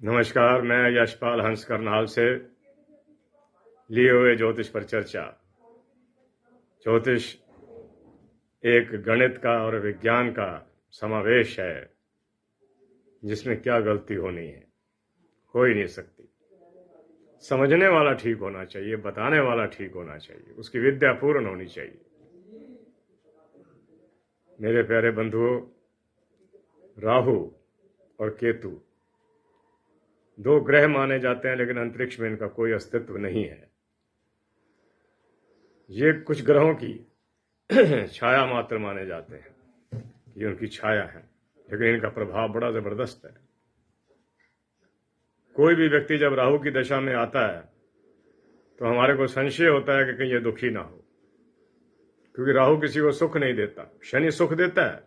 नमस्कार, मैं यशपाल हंस करनाल से लिए हुए ज्योतिष पर चर्चा। ज्योतिष एक गणित का और विज्ञान का समावेश है जिसमें क्या गलती होनी है, हो ही नहीं सकती। समझने वाला ठीक होना चाहिए, बताने वाला ठीक होना चाहिए, उसकी विद्या पूर्ण होनी चाहिए। मेरे प्यारे बंधुओं, राहु और केतु दो ग्रह माने जाते हैं, लेकिन अंतरिक्ष में इनका कोई अस्तित्व नहीं है। ये कुछ ग्रहों की छाया मात्र माने जाते हैं, ये उनकी छाया है, लेकिन इनका प्रभाव बड़ा जबरदस्त है। कोई भी व्यक्ति जब राहु की दशा में आता है तो हमारे को संशय होता है कि कहीं ये दुखी ना हो, क्योंकि राहु किसी को सुख नहीं देता। शनि सुख देता है,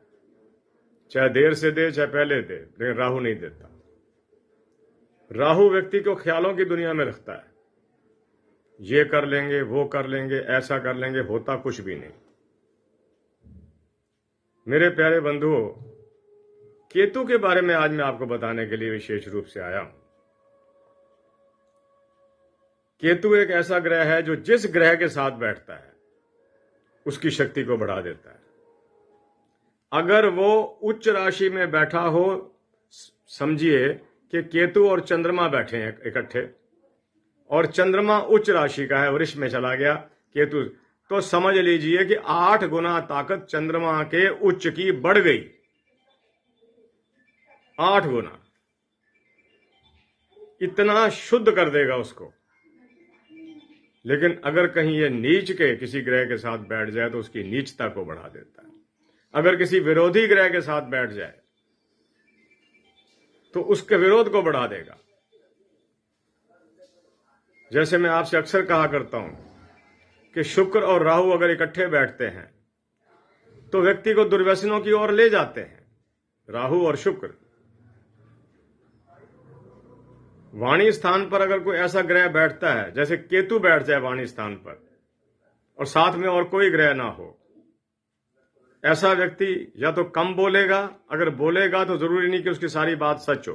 चाहे देर से दे चाहे पहले दे, लेकिन राहु नहीं देता। राहु व्यक्ति को ख्यालों की दुनिया में रखता है, ये कर लेंगे, वो कर लेंगे, ऐसा कर लेंगे, होता कुछ भी नहीं। मेरे प्यारे बंधुओं, केतु के बारे में आज मैं आपको बताने के लिए विशेष रूप से आया हूं। केतु एक ऐसा ग्रह है जो जिस ग्रह के साथ बैठता है उसकी शक्ति को बढ़ा देता है। अगर वो उच्च राशि में बैठा हो, समझिए कि केतु और चंद्रमा बैठे हैं इकट्ठे, और चंद्रमा उच्च राशि का है, वृष में चला गया केतु, तो समझ लीजिए कि 8 गुना ताकत चंद्रमा के उच्च की बढ़ गई। 8 गुना, इतना शुद्ध कर देगा उसको। लेकिन अगर कहीं ये नीच के किसी ग्रह के साथ बैठ जाए तो उसकी नीचता को बढ़ा देता है। अगर किसी विरोधी ग्रह के साथ बैठ जाए तो उसके विरोध को बढ़ा देगा। जैसे मैं आपसे अक्सर कहा करता हूं कि शुक्र और राहु अगर इकट्ठे बैठते हैं तो व्यक्ति को दुर्व्यसनों की ओर ले जाते हैं। राहु और शुक्र वाणी स्थान पर अगर कोई ऐसा ग्रह बैठता है, जैसे केतु बैठ जाए वाणी स्थान पर और साथ में और कोई ग्रह ना हो, ऐसा व्यक्ति या तो कम बोलेगा, अगर बोलेगा तो जरूरी नहीं कि उसकी सारी बात सच हो।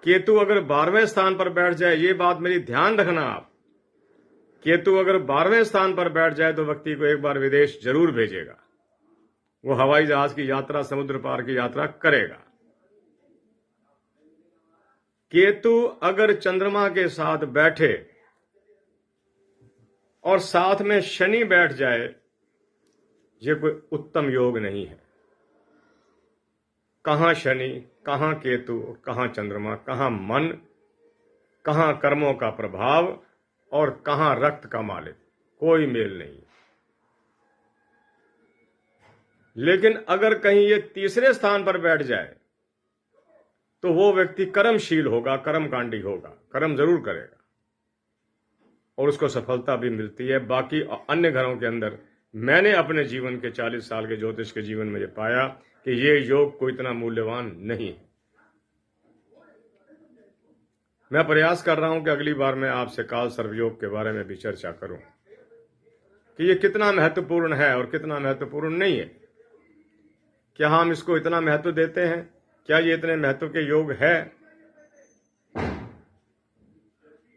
केतु अगर 12वें स्थान पर बैठ जाए, ये बात मेरी ध्यान रखना आप, केतु अगर 12वें स्थान पर बैठ जाए तो व्यक्ति को एक बार विदेश जरूर भेजेगा। वो हवाई जहाज की यात्रा, समुद्र पार की यात्रा करेगा। केतु अगर चंद्रमा के साथ बैठे और साथ में शनि बैठ जाए, ये कोई उत्तम योग नहीं है। कहां शनि, कहां केतु, कहां चंद्रमा, कहां मन, कहां कर्मों का प्रभाव और कहां रक्त का मालिक, कोई मेल नहीं। लेकिन अगर कहीं ये तीसरे स्थान पर बैठ जाए तो वो व्यक्ति कर्मशील होगा, कर्मकांडी होगा, कर्म जरूर करेगा और उसको सफलता भी मिलती है। बाकी अन्य घरों के अंदर मैंने अपने जीवन के 40 साल के ज्योतिष के जीवन में ये पाया कि ये योग कोई इतना मूल्यवान नहीं है। मैं प्रयास कर रहा हूं कि अगली बार मैं आपसे काल सर्वयोग के बारे में भी चर्चा करूं कि ये कितना महत्वपूर्ण है और कितना महत्वपूर्ण नहीं है। क्या हम इसको इतना महत्व देते हैं? क्या ये इतने महत्व के योग है?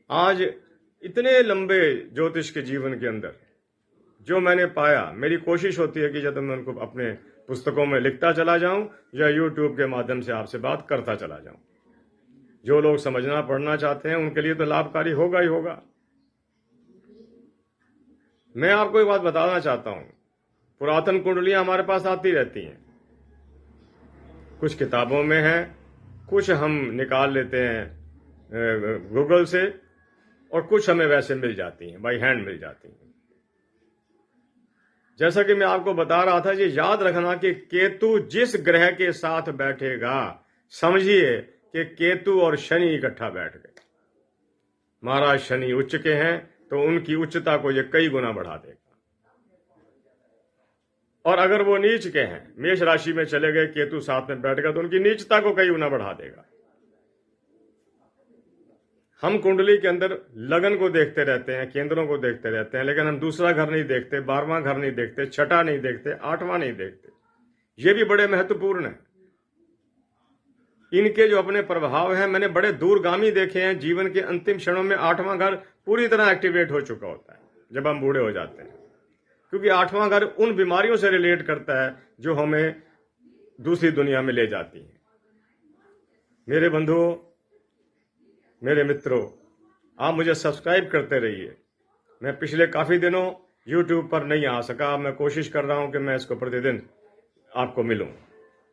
आज इतने लंबे ज्योतिष के जीवन के अंदर जो मैंने पाया, मेरी कोशिश होती है कि जब मैं उनको अपने पुस्तकों में लिखता चला जाऊं या यूट्यूब के माध्यम से आपसे बात करता चला जाऊं। जो लोग समझना पढ़ना चाहते हैं उनके लिए तो लाभकारी होगा ही होगा। मैं आपको एक बात बताना चाहता हूं, पुरातन कुंडलियां हमारे पास आती रहती हैं, कुछ किताबों में है, कुछ हम निकाल लेते हैं गूगल से, और कुछ हमें वैसे मिल जाती हैं, बाई हैंड मिल जाती हैं। जैसा कि मैं आपको बता रहा था, ये याद रखना कि केतु जिस ग्रह के साथ बैठेगा, समझिए कि केतु और शनि इकट्ठा बैठ गए। महाराज शनि उच्च के हैं तो उनकी उच्चता को ये कई गुना बढ़ा देगा, और अगर वो नीच के हैं, मेष राशि में चले गए, केतु साथ में बैठ गया, तो उनकी नीचता को कई गुना बढ़ा देगा। हम कुंडली के अंदर लगन को देखते रहते हैं, केंद्रों को देखते रहते हैं, लेकिन हम दूसरा घर नहीं देखते, 12वां घर नहीं देखते, छठा नहीं देखते, 8वां नहीं देखते। ये भी बड़े महत्वपूर्ण है। इनके जो अपने प्रभाव हैं, मैंने बड़े दूरगामी देखे हैं। जीवन के अंतिम क्षणों में 8वां घर पूरी तरह एक्टिवेट हो चुका होता है जब हम बूढ़े हो जाते हैं, क्योंकि 8वां घर उन बीमारियों से रिलेट करता है जो हमें दूसरी दुनिया में ले जाती हैं। मेरे बंधुओं, मेरे मित्रों, आप मुझे सब्सक्राइब करते रहिए। मैं पिछले काफ़ी दिनों YouTube पर नहीं आ सका। मैं कोशिश कर रहा हूं कि मैं इसको प्रतिदिन आपको मिलूं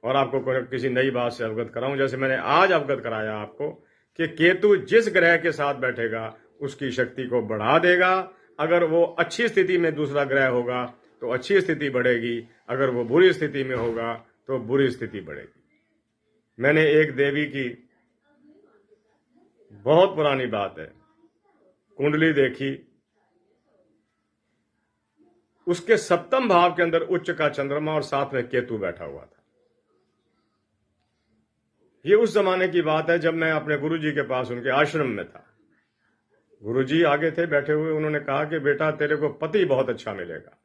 और आपको किसी नई बात से अवगत कराऊं। जैसे मैंने आज अवगत कराया आपको कि केतु जिस ग्रह के साथ बैठेगा उसकी शक्ति को बढ़ा देगा। अगर वो अच्छी स्थिति में दूसरा ग्रह होगा तो अच्छी स्थिति बढ़ेगी, अगर वो बुरी स्थिति में होगा तो बुरी स्थिति बढ़ेगी। मैंने एक देवी की, बहुत पुरानी बात है, कुंडली देखी। उसके 7वें भाव के अंदर उच्च का चंद्रमा और साथ में केतु बैठा हुआ था। ये उस जमाने की बात है जब मैं अपने गुरुजी के पास उनके आश्रम में था। गुरुजी आगे थे बैठे हुए। उन्होंने कहा कि बेटा, तेरे को पति बहुत अच्छा मिलेगा,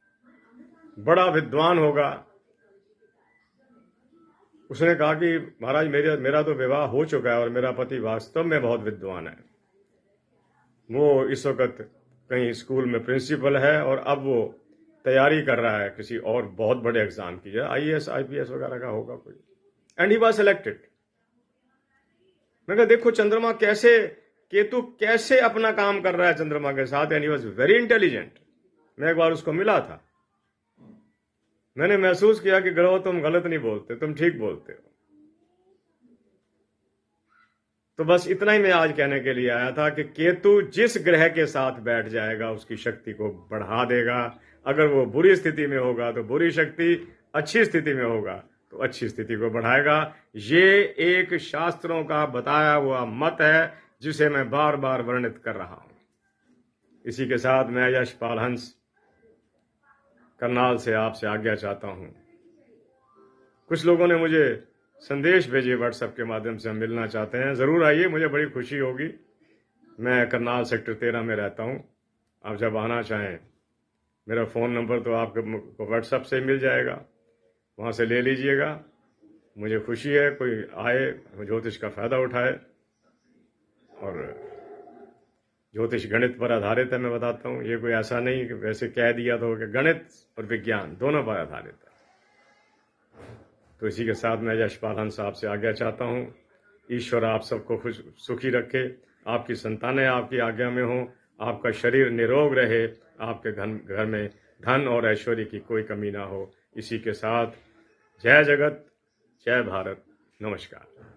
बड़ा विद्वान होगा। उसने कहा कि महाराज, मेरा तो विवाह हो चुका है और मेरा पति वास्तव में बहुत विद्वान है। वो इस वक्त कहीं स्कूल में प्रिंसिपल है और अब वो तैयारी कर रहा है किसी और बहुत बड़े एग्जाम की, IAS IPS वगैरह का होगा कोई, एंड ही वाज सिलेक्टेड। मैं कहा देखो चंद्रमा कैसे, केतु कैसे अपना काम कर रहा है चंद्रमा के साथ, and he was very intelligent. मैं एक बार उसको मिला था। मैंने महसूस किया कि ग्रह तुम गलत नहीं बोलते, तुम ठीक बोलते हो। तो बस इतना ही मैं आज कहने के लिए आया था कि केतु जिस ग्रह के साथ बैठ जाएगा उसकी शक्ति को बढ़ा देगा। अगर वो बुरी स्थिति में होगा तो बुरी शक्ति, अच्छी स्थिति में होगा तो अच्छी स्थिति को बढ़ाएगा। ये एक शास्त्रों का बताया हुआ मत है जिसे मैं बार बार वर्णित कर रहा हूं। इसी के साथ मैं यशपाल हंस करनाल से आपसे आज्ञा चाहता हूं। कुछ लोगों ने मुझे संदेश भेजे व्हाट्सएप के माध्यम से, हम मिलना चाहते हैं। जरूर आइए, मुझे बड़ी खुशी होगी। मैं करनाल सेक्टर 13 में रहता हूं। आप जब आना चाहें, मेरा फ़ोन नंबर तो आपको व्हाट्सएप से मिल जाएगा, वहाँ से ले लीजिएगा। मुझे खुशी है कोई आए, ज्योतिष का फ़ायदा उठाए। और ज्योतिष गणित पर आधारित है, मैं बताता हूँ। ये कोई ऐसा नहीं कि वैसे कह दिया तो कि गणित और विज्ञान दोनों पर आधारित है। तो इसी के साथ मैं यशपाल हंस साहब से आज्ञा चाहता हूँ। ईश्वर आप सबको खुश सुखी रखे, आपकी संतानें आपकी आज्ञा में हों, आपका शरीर निरोग रहे, आपके घर में धन और ऐश्वर्य की कोई कमी ना हो। इसी के साथ जय जगत, जय भारत, नमस्कार।